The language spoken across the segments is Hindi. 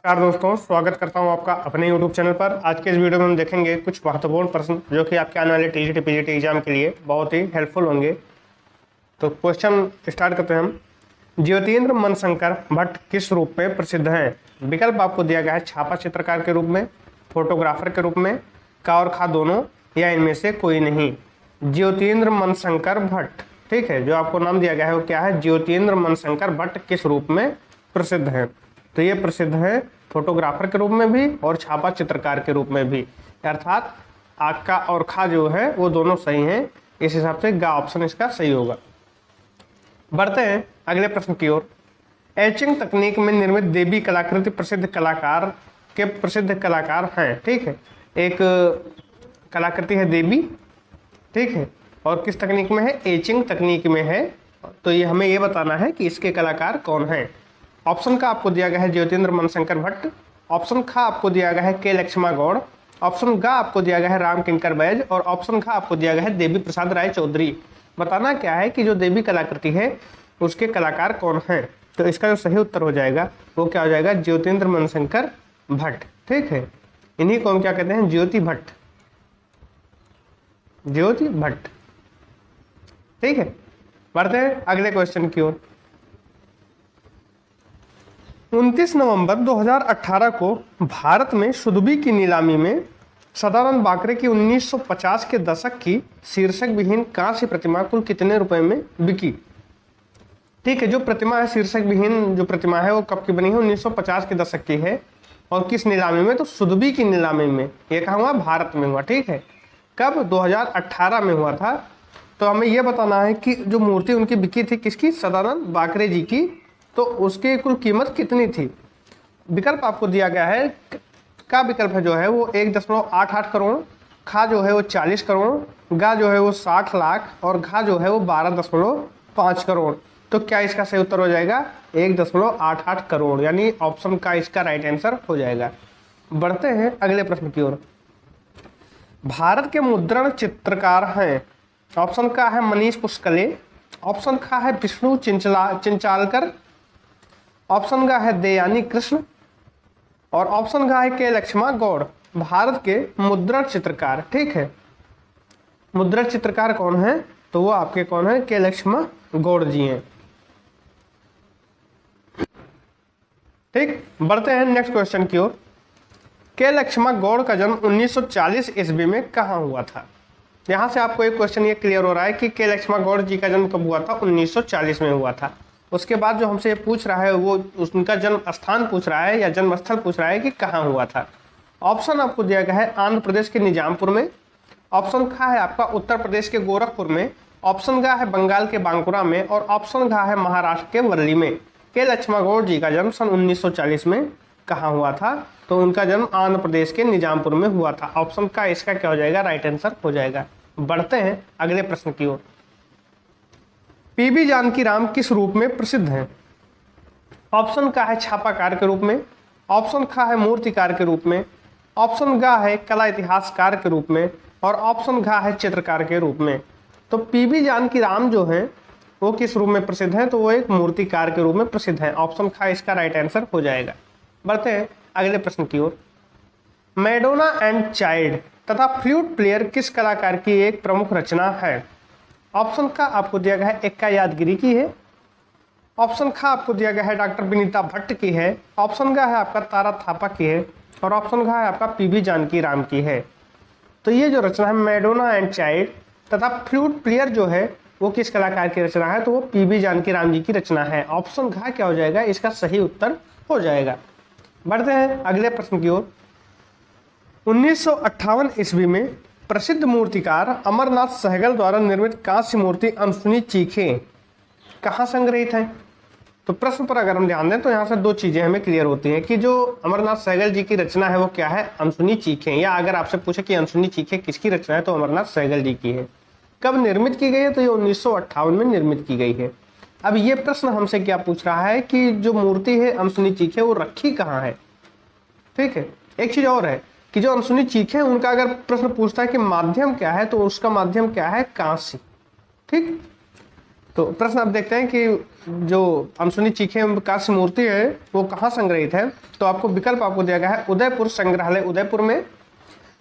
नमस्कार दोस्तों, स्वागत करता हूं आपका अपने YouTube चैनल पर। आज के इस वीडियो में हम देखेंगे कुछ महत्वपूर्ण प्रश्न जो कि आपके आने वाले टीजीटी पीजीटी एग्जाम के लिए बहुत ही हेल्पफुल होंगे। तो क्वेश्चन स्टार्ट करते हैं हम। ज्योतिन्द्र मनशंकर भट्ट किस रूप में प्रसिद्ध हैं? विकल्प आपको दिया गया है छापा चित्रकार के रूप में, फोटोग्राफर के रूप में, का और खा दोनों, या इनमें से कोई नहीं। ज्योतिन्द्र मनशंकर भट्ट, ठीक है, जो आपको नाम दिया गया है वो क्या है? ज्योतिन्द्र मनशंकर भट्ट किस रूप में प्रसिद्ध है? तो ये प्रसिद्ध है फोटोग्राफर के रूप में भी और छापा चित्रकार के रूप में भी, अर्थात का और खा जो है वो दोनों सही हैं। इस हिसाब से गा ऑप्शन इसका सही होगा। बढ़ते हैं अगले प्रश्न की ओर। एचिंग तकनीक में निर्मित देवी कलाकृति प्रसिद्ध कलाकार हैं, ठीक है। एक कलाकृति है देवी, ठीक है, और किस तकनीक में है? एचिंग तकनीक में है। तो ये हमें ये बताना है कि इसके कलाकार कौन हैं। ऑप्शन का आपको दिया गया है ज्योतिन्द्र मनशंकर भट्ट, ऑप्शन खा आपको दिया गया है के लक्ष्मा गौड़, ऑप्शन गा आपको दिया गया है राम किंकर बैज, और ऑप्शन खा आपको दिया गया है देवी प्रसाद राय चौधरी। बताना क्या है कि जो देवी कलाकृति है उसके कलाकार कौन हैं। तो इसका जो सही उत्तर हो जाएगा वो क्या हो जाएगा? ज्योतिन्द्र मनशंकर भट्ट, ठीक है। इन्हीं को हम क्या कहते हैं? ज्योति भट्ट, ज्योति भट्ट, ठीक है। बढ़ते हैं अगले क्वेश्चन की ओर। 29 नवंबर 2018 को भारत में सुदबी की नीलामी में सदानंद बाकरे की 1950 के दशक की शीर्षक विहीन कांस्य प्रतिमा कुल कितने रुपए में बिकी? ठीक है, जो प्रतिमा है शीर्षक विहीन जो प्रतिमा है वो कब की बनी है? 1950 के दशक की है। और किस नीलामी में? तो सुदबी की नीलामी में। ये कहाँ हुआ? भारत में हुआ, ठीक है। कब? 2018 में हुआ था। तो हमें यह बताना है कि जो मूर्ति उनकी बिकी थी, किसकी? सदानंद बाकरे जी की, तो उसकी कुल कीमत कितनी थी? विकल्प आपको दिया गया है। का विकल्प है जो है वो 1.88 करोड़, खा जो है वो 40 करोड़, गा जो है वो 60 लाख, और घा जो है वो 12.5 करोड़। तो क्या इसका सही उत्तर हो जाएगा? 1.88 करोड़, यानी ऑप्शन का इसका राइट आंसर हो जाएगा। बढ़ते हैं अगले प्रश्न की ओर। भारत के मुद्रण चित्रकार हैं। ऑप्शन का है मनीष पुष्कले, ऑप्शन का है विष्णु चिंचालकर, ऑप्शन का है दयानी कृष्ण, और ऑप्शन का है के लक्ष्मा गौड़। भारत के मुद्रण चित्रकार, ठीक है। मुद्रण चित्रकार कौन है? तो वो आपके कौन है? के लक्ष्मा गौड़ जी हैं, ठीक। बढ़ते हैं नेक्स्ट क्वेश्चन की ओर। के लक्ष्मा गौड़ का जन्म 1940 ईस्वी में कहाँ हुआ था? यहां से आपको एक क्वेश्चन ये क्लियर हो रहा है कि के लक्ष्मा गौड़ जी का जन्म कब हुआ था? 1940 में हुआ था। उसके बाद जो हमसे ये पूछ रहा है वो उनका जन्म स्थान पूछ रहा है या जन्म स्थल पूछ रहा है कि कहाँ हुआ था। ऑप्शन आपको दिया गया है आंध्र प्रदेश के निजामपुर में, ऑप्शन खा है आपका उत्तर प्रदेश के गोरखपुर में, ऑप्शन गा है बंगाल के बांकुरा में, और ऑप्शन घा है महाराष्ट्र के वर्ली में। के लक्ष्मा गौड़ जी का जन्म सन 1940 में कहाँ हुआ था? तो उनका जन्म आंध्र प्रदेश के निजामपुर में हुआ था। ऑप्शन का इसका क्या हो जाएगा? राइट आंसर हो जाएगा। बढ़ते हैं अगले प्रश्न की ओर। पीबी जानकी राम किस रूप में प्रसिद्ध हैं? ऑप्शन का है छापाकार के रूप में, ऑप्शन खा है मूर्तिकार के रूप में, ऑप्शन गा है कला इतिहासकार के रूप में, और ऑप्शन घा है चित्रकार के रूप में। तो पीबी जानकी राम जो है वो किस रूप में प्रसिद्ध है? तो वो एक मूर्तिकार के रूप में प्रसिद्ध है। ऑप्शन खा इसका राइट आंसर हो जाएगा। बढ़ते हैं अगले प्रश्न की ओर। मैडोना एंड चाइल्ड तथा फ्लूट प्लेयर किस कलाकार की एक प्रमुख रचना है? ऑप्शन का आपको दिया गया है एक्का यादगिरी की है, ऑप्शन खा आपको दिया गया है डॉक्टर विनीता भट्ट की है, ऑप्शन गा है आपका तारा थापा की है, और ऑप्शन घा है आपका पीबी जानकी राम की है। तो ये जो रचना है मैडोना एंड चाइल्ड तथा फ्लूट प्लेयर जो है वो किस कलाकार की रचना है? तो वो पीबी जानकी राम जी की रचना है। ऑप्शन घा क्या हो जाएगा? इसका सही उत्तर हो जाएगा। बढ़ते हैं अगले प्रश्न की ओर। 1958 ईस्वी में प्रसिद्ध मूर्तिकार अमरनाथ सहगल द्वारा निर्मित कांस्य मूर्ति अनसुनी चीखें कहाँ संग्रहित है? तो प्रश्न पर अगर हम ध्यान दें तो यहाँ से दो चीजें हमें क्लियर होती हैं कि जो अमरनाथ सहगल जी की रचना है वो क्या है? अनसुनी चीखें। या अगर आपसे पूछे कि अनसुनी चीखें किसकी रचना है तो अमरनाथ सहगल जी की है। कब निर्मित की गई है? तो ये 1958 में निर्मित की गई है। अब ये प्रश्न हमसे क्या पूछ रहा है कि जो मूर्ति है अनसुनी चीखें वो रखी कहाँ है? ठीक है। एक चीज और है कि जो अनसुनी चीखें उनका अगर प्रश्न पूछता है कि माध्यम क्या है तो उसका माध्यम क्या है? कांस्य, ठीक। तो प्रश्न आप देखते हैं कि जो अनसुनी चीखे कांस्य मूर्ति है वो कहाँ संग्रहित है। तो आपको विकल्प आपको दिया गया है उदयपुर संग्रहालय उदयपुर में,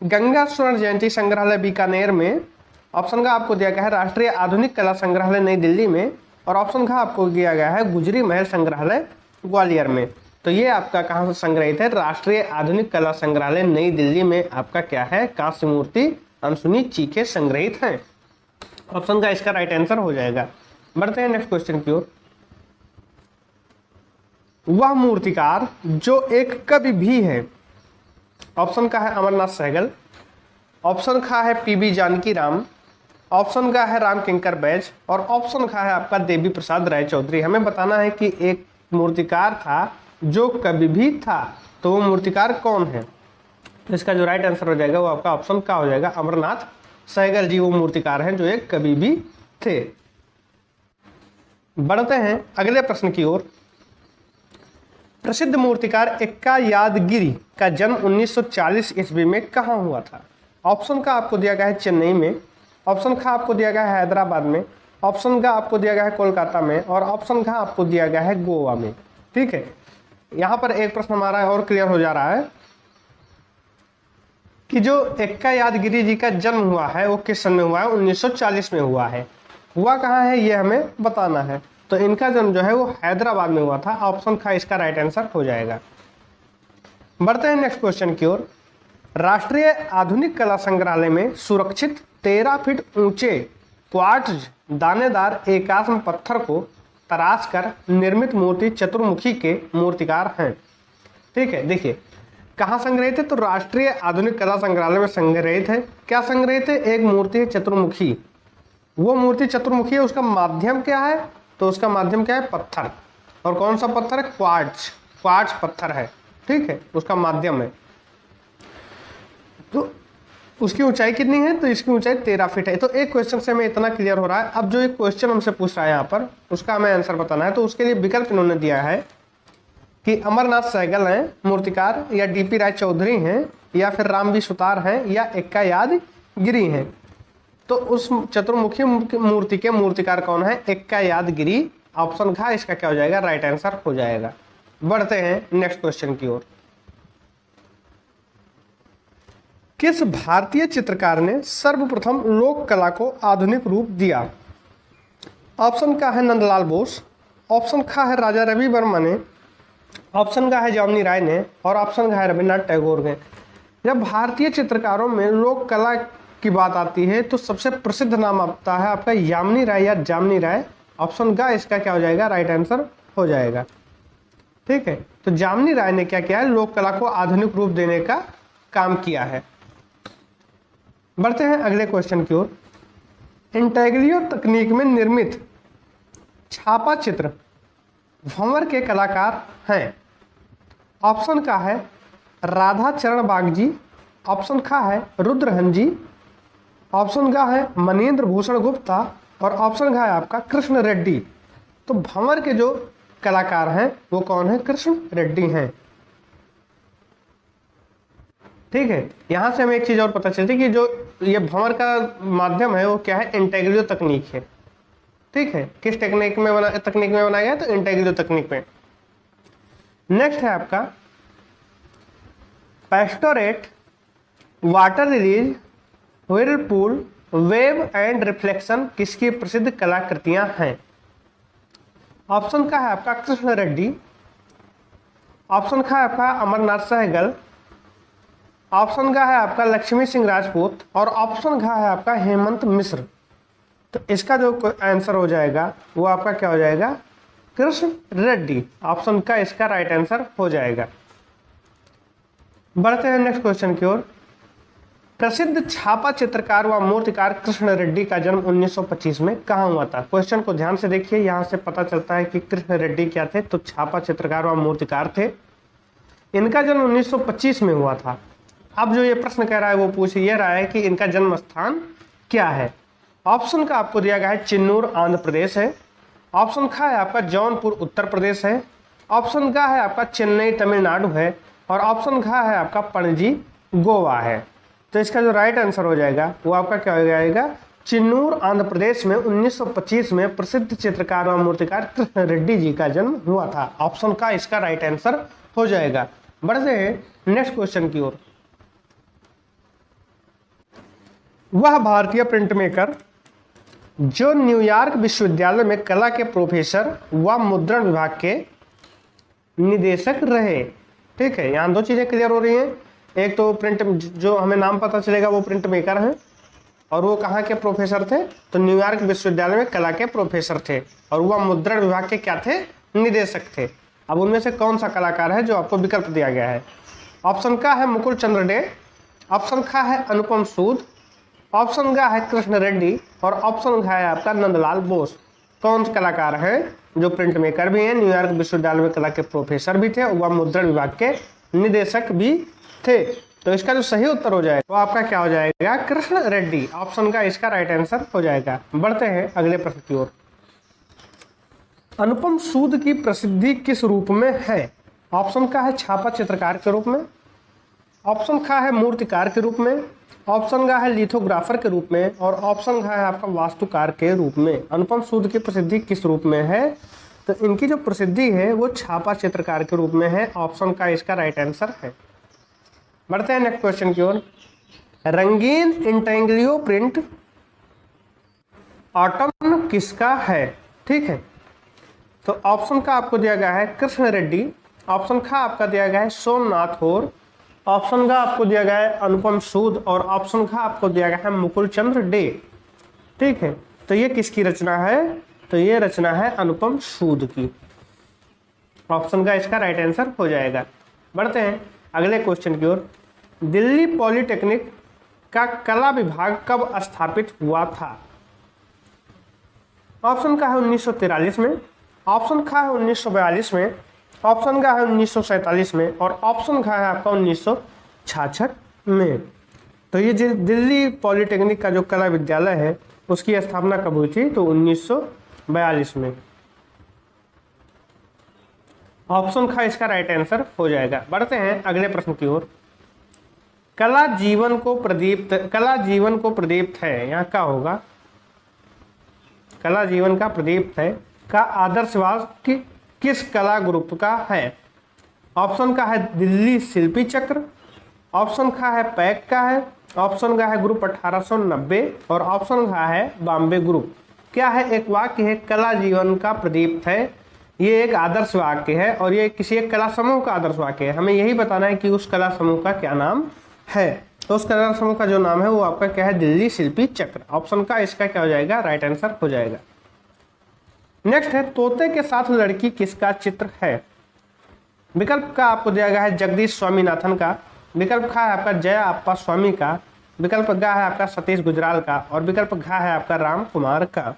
गंगा स्वर्ण जयंती संग्रहालय बीकानेर में, ऑप्शन का आपको दिया गया है राष्ट्रीय आधुनिक कला संग्रहालय नई दिल्ली में, और ऑप्शन का आपको दिया गया है गुजरी महल संग्रहालय ग्वालियर में। तो ये आपका कहाँ से संग्रहित है, राष्ट्रीय आधुनिक कला संग्रहालय नई दिल्ली में आपका क्या है, कांस्य मूर्ति अनसुनी चीखे संग्रहित हैं। ऑप्शन का इसका राइट आंसर हो जाएगा। बढ़ते हैं नेक्स्ट क्वेश्चन की ओर। वह मूर्तिकार जो एक कवि भी है, ऑप्शन का है अमरनाथ सहगल, ऑप्शन का है पीबी जानकी राम, ऑप्शन का है राम किंकर बैज, और ऑप्शन का है आपका देवी प्रसाद राय चौधरी। हमें बताना है कि एक मूर्तिकार था जो कवि भी था, तो वो मूर्तिकार कौन है। तो इसका जो राइट आंसर हो जाएगा वो आपका ऑप्शन का हो जाएगा अमरनाथ सहगल जी वो मूर्तिकार हैं जो एक कवि भी थे। बढ़ते हैं अगले प्रश्न की ओर। प्रसिद्ध मूर्तिकार एक्का यादगिरी का जन्म 1940 ईस्वी में कहाँ हुआ था। ऑप्शन का आपको दिया गया है चेन्नई में, ऑप्शन का आपको दिया गया है हैदराबाद में, ऑप्शन का आपको दिया गया है कोलकाता में, और ऑप्शन का आपको दिया गया है गोवा में। ठीक है, यहाँ पर एक प्रश्न हमारा और क्लियर हो जा रहा है कि जो एक्का यादगिरी जी का जन्म हुआ है वो किस सन में हुआ है, 1940 में हुआ है। हुआ कहाँ है ये हमें बताना है। तो इनका जन्म जो है वो हैदराबाद में हुआ था। ऑप्शन का इसका राइट आंसर हो जाएगा। बढ़ते हैं नेक्स्ट क्वेश्चन की ओर। राष्ट्रीय आधुनिक कला संग्रहालय में सुरक्षित 13 फीट ऊंचे क्वार्ट्ज दानेदार एकाश्म पत्थर को तराश कर निर्मित मूर्ति चतुर्मुखी के मूर्तिकार हैं। ठीक है, देखिए कहाँ संग्रहित है, तो राष्ट्रीय आधुनिक कला संग्रहालय में संग्रहित है। क्या संग्रहित है, एक मूर्ति है चतुर्मुखी। वो मूर्ति चतुर्मुखी है, उसका माध्यम क्या है, तो उसका माध्यम क्या है, पत्थर। और कौन सा पत्थर है, क्वार्ट्ज पत्थर है। ठीक है, उसका माध्यम है। तो उसकी ऊंचाई कितनी है, तो इसकी ऊंचाई 13 फीट है। तो एक क्वेश्चन से हमें इतना क्लियर हो रहा है। अब जो एक क्वेश्चन हमसे पूछ रहा है यहाँ पर, उसका हमें आंसर बताना है। तो उसके लिए विकल्प इन्होंने दिया है कि अमरनाथ सहगल हैं मूर्तिकार, या डीपी राय चौधरी हैं, या फिर राम बी सुतार हैं, या एक्का यादगिरी हैं। तो उस चतुर्मुखी मूर्ति के मूर्तिकार कौन है, एक्का यादगिरी। ऑप्शन घ इसका क्या हो जाएगा, राइट आंसर हो जाएगा। बढ़ते हैं नेक्स्ट क्वेश्चन की ओर। किस भारतीय चित्रकार ने सर्वप्रथम लोक कला को आधुनिक रूप दिया। ऑप्शन का है नंदलाल बोस, ऑप्शन का है राजा रवि वर्मा ने, ऑप्शन का है जामिनी राय ने, और ऑप्शन का है रविन्द्रनाथ टैगोर ने। जब भारतीय चित्रकारों में लोक कला की बात आती है तो सबसे प्रसिद्ध नाम आता है आपका यामिनी राय या जामिनी राय। ऑप्शन का इसका क्या हो जाएगा, राइट आंसर हो जाएगा। ठीक है, तो जामिनी राय ने क्या किया है, लोक कला को आधुनिक रूप देने का काम किया है। बढ़ते हैं अगले क्वेश्चन की ओर। इंटेग्रियो तकनीक में निर्मित छापा चित्र भंवर के कलाकार हैं। ऑप्शन का है राधा चरण बाग जी, ऑप्शन का है रुद्रहन जी, ऑप्शन का है मनेंद्र भूषण गुप्ता, और ऑप्शन का है आपका कृष्ण रेड्डी। तो भंवर के जो कलाकार हैं वो कौन है, कृष्ण रेड्डी हैं। ठीक है, यहाँ से हमें एक चीज़ और पता चलती है कि जो ये भंवर का माध्यम है वो क्या है, इंटेग्रियो तकनीक है। ठीक है, किस तकनीक में बनाया गया, तो इंटेग्रियो तकनीक में। नेक्स्ट है आपका pastorate, water release, whirlpool, wave and reflection किसकी प्रसिद्ध कलाकृतियां हैं। ऑप्शन का है आपका कृष्ण रेड्डी, ऑप्शन का है आपका अमरनाथ सहगल, ऑप्शन का है आपका लक्ष्मी सिंह राजपूत, और ऑप्शन का है आपका हेमंत मिश्र। तो इसका जो आंसर हो जाएगा वो आपका क्या हो जाएगा, कृष्ण रेड्डी। ऑप्शन का इसका राइट आंसर हो जाएगा। बढ़ते हैं नेक्स्ट क्वेश्चन की ओर। प्रसिद्ध छापा चित्रकार व मूर्तिकार कृष्ण रेड्डी का जन्म 1925 में कहाँ हुआ था। क्वेश्चन को ध्यान से देखिए, यहाँ से पता चलता है कि कृष्ण रेड्डी क्या थे, तो छापा चित्रकार व मूर्तिकार थे। इनका जन्म 1925 में हुआ था। अब जो ये प्रश्न कह रहा है वो पूछ ये रहा है कि इनका जन्म स्थान क्या है। ऑप्शन का आपको दिया गया है चिन्नूर आंध्र प्रदेश है, ऑप्शन का है आपका जौनपुर उत्तर प्रदेश है, ऑप्शन का है आपका चेन्नई तमिलनाडु है, और ऑप्शन का है आपका पणजी गोवा है। तो इसका जो राइट आंसर हो जाएगा वो आपका क्या हो जाएगा, चिन्नूर आंध्र प्रदेश में 1925 में प्रसिद्ध चित्रकार व मूर्तिकार कृष्ण रेड्डी जी का जन्म हुआ था। ऑप्शन का इसका राइट आंसर हो जाएगा। बढ़ते हैं नेक्स्ट क्वेश्चन की ओर। वह भारतीय प्रिंट मेकर जो न्यूयॉर्क विश्वविद्यालय में कला के प्रोफेसर व मुद्रण विभाग के निदेशक रहे। ठीक है, यहाँ दो चीजें क्लियर हो रही हैं। एक तो प्रिंट जो हमें नाम पता चलेगा वो प्रिंट मेकर हैं, और वो कहाँ के प्रोफेसर थे, तो न्यूयॉर्क विश्वविद्यालय में कला के प्रोफेसर थे, और वह मुद्रण विभाग के क्या थे, निदेशक थे। अब उनमें से कौन सा कलाकार है जो आपको विकल्प दिया गया है? ऑप्शन का है मुकुल चंद्र डे, ऑप्शन का है अनुपम सूद, ऑप्शन का है कृष्ण रेड्डी, और ऑप्शन का है आपका नंदलाल बोस। कौन से कलाकार हैं जो प्रिंट मेकर भी हैं, न्यूयॉर्क विश्वविद्यालय में कला के प्रोफेसर भी थे, और वह मुद्रण विभाग के निदेशक भी थे? तो इसका जो सही उत्तर हो जाएगा वो आपका क्या हो जाएगा? कृष्ण रेड्डी। ऑप्शन का इसका राइट आंसर हो जाएगा। बढ़ते हैं अगले प्रश्न की ओर। अनुपम सूद की प्रसिद्धि किस रूप में है? ऑप्शन का है छापा चित्रकार के रूप में, ऑप्शन का है मूर्तिकार के रूप में, ऑप्शन का है लिथोग्राफर के रूप में, और ऑप्शन का है आपका वास्तुकार के रूप में। अनुपम सूद की प्रसिद्धि किस रूप में है? तो इनकी जो प्रसिद्धि है वो छापा चित्रकार के रूप में है। ऑप्शन का इसका राइट आंसर है। बढ़ते हैं नेक्स्ट क्वेश्चन की ओर। रंगीन इंटेंग्लियो प्रिंट ऑटम किसका है? ठीक है, तो ऑप्शन का आपको दिया गया है कृष्ण रेड्डी, ऑप्शन का आपका दिया गया है सोमनाथ होर, ऑप्शन का आपको दिया गया है अनुपम सूद, और ऑप्शन का आपको दिया गया है मुकुल चंद्र डे। ठीक है, तो ये किसकी रचना है? तो ये रचना है अनुपम सूद की। ऑप्शन का इसका राइट आंसर हो जाएगा। बढ़ते हैं अगले क्वेश्चन की ओर। दिल्ली पॉलिटेक्निक का कला विभाग कब स्थापित हुआ था? ऑप्शन का है 1943 में, ऑप्शन का है 1942 में, ऑप्शन का है 1947 में, और ऑप्शन का है आपका 1966 में। तो ये जो दिल्ली पॉलिटेक्निक का जो कला विद्यालय है उसकी स्थापना कब हुई थी? तो 1942 में। ऑप्शन का इसका राइट आंसर हो जाएगा। बढ़ते हैं अगले प्रश्न की ओर। कला जीवन को प्रदीप्त है, यहाँ क्या होगा? कला जीवन का प्रदीप्त है का आदर्शवाद किस कला ग्रुप का है? ऑप्शन का है दिल्ली शिल्पी चक्र, ऑप्शन का है पैक का है, ऑप्शन का है ग्रुप 1890, और ऑप्शन का है बॉम्बे ग्रुप। क्या है? एक वाक्य है कला जीवन का प्रदीप्त है, ये एक आदर्श वाक्य है, और ये किसी एक कला समूह का आदर्श वाक्य है। हमें यही बताना है कि उस कला समूह का क्या नाम है। तो उस कला समूह का जो नाम है वो आपका क्या है? दिल्ली शिल्पी चक्र। ऑप्शन का इसका क्या हो जाएगा? राइट आंसर हो जाएगा। नेक्स्ट है तोते के साथ लड़की किसका चित्र है? विकल्प का आपको दिया गया है जगदीश स्वामीनाथन का, विकल्प खा है आपका जया अप्पा स्वामी का, विकल्प गा है आपका सतीश गुजराल का, और विकल्प घा है आपका राम कुमार का।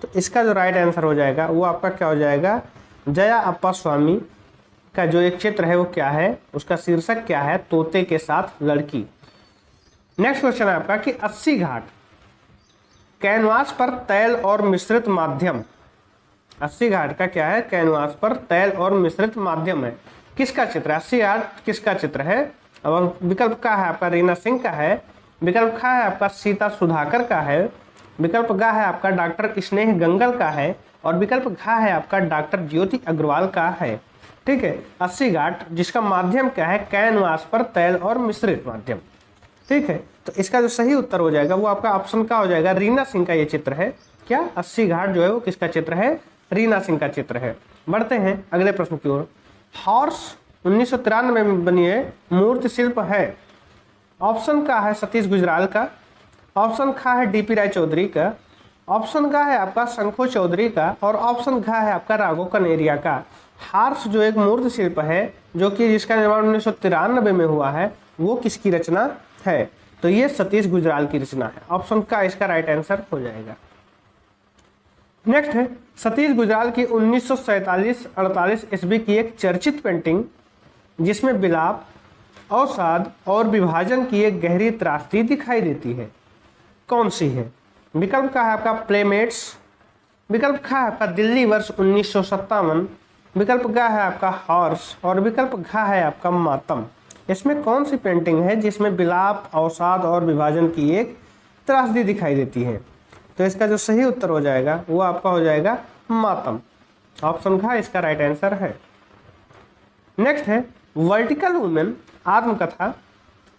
तो इसका जो राइट आंसर हो जाएगा वो आपका क्या हो जाएगा? जया अप्पा स्वामी का जो एक चित्र है वो क्या है? उसका शीर्षक क्या है? तोते के साथ लड़की। नेक्स्ट क्वेश्चन है आपका कि 80 घाट कैनवास पर तैल और मिश्रित माध्यम। 80 घाट का क्या है? कैनवास पर तैल और मिश्रित माध्यम है। किसका चित्र है? 80 घाट किसका चित्र है? और विकल्प का है आपका रीना सिंह का है, विकल्प खा है आपका सीता सुधाकर का है, विकल्प गा है आपका डॉक्टर स्नेह गंगल का है, और विकल्प घा है आपका डॉक्टर ज्योति अग्रवाल का है। ठीक है, 80 घाट जिसका माध्यम क्या है? कैनवास पर तैल और मिश्रित माध्यम। ठीक है, तो इसका जो सही उत्तर हो जाएगा वो आपका ऑप्शन का हो जाएगा रीना सिंह का ये चित्र है। क्या 80 घाट जो है वो किसका चित्र है? रीना सिंह का चित्र है। बढ़ते हैं अगले प्रश्न की ओर। हॉर्स 1993 में बनी है मूर्ति शिल्प है। ऑप्शन का है सतीश गुजराल का, ऑप्शन खा है डीपी राय चौधरी का, ऑप्शन का है आपका शंखो चौधरी का, और ऑप्शन घा है आपका राघव कनेरिया का। हार्स जो एक मूर्ति शिल्प है जो कि जिसका निर्माण 1993 में हुआ है वो किसकी रचना है? तो ये सतीश गुजराल की रचना है। ऑप्शन का इसका राइट आंसर हो जाएगा। नेक्स्ट है सतीश गुजराल की 1947-48 ईस्वी की एक चर्चित पेंटिंग जिसमें विलाप, अवसाद और विभाजन की एक गहरी त्रासदी दिखाई देती है, कौन सी है? विकल्प का है आपका प्लेमेट्स, विकल्प का है आपका दिल्ली वर्ष 1957, विकल्प गा है आपका हॉर्स, और विकल्प घा है आपका मातम। इसमें कौन सी पेंटिंग है जिसमें विलाप, अवसाद और विभाजन की एक त्रासदी दिखाई देती है। तो इसका जो सही उत्तर हो जाएगा वो आपका हो जाएगा मातम। ऑप्शन घ इसका राइट आंसर है। नेक्स्ट है वर्टिकल वुमेन आत्मकथा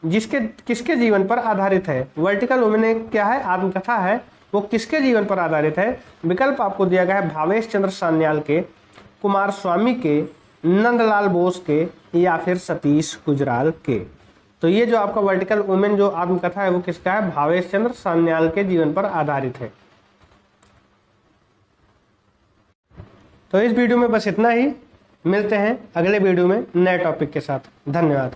जिसके किसके जीवन पर आधारित है। वर्टिकल वुमेन एक क्या है, आत्मकथा है, वो किसके जीवन पर आधारित है। विकल्प आपको दिया गया है भावेश चंद्र सान्याल के, कुमार स्वामी के, नंदलाल बोस के या फिर सतीश गुजराल के। तो ये जो आपका वर्टिकल वुमेन जो आत्मकथा है वो किसका है, भावेश चंद्र सान्याल के जीवन पर आधारित है। तो इस वीडियो में बस इतना ही, मिलते हैं अगले वीडियो में नए टॉपिक के साथ। धन्यवाद।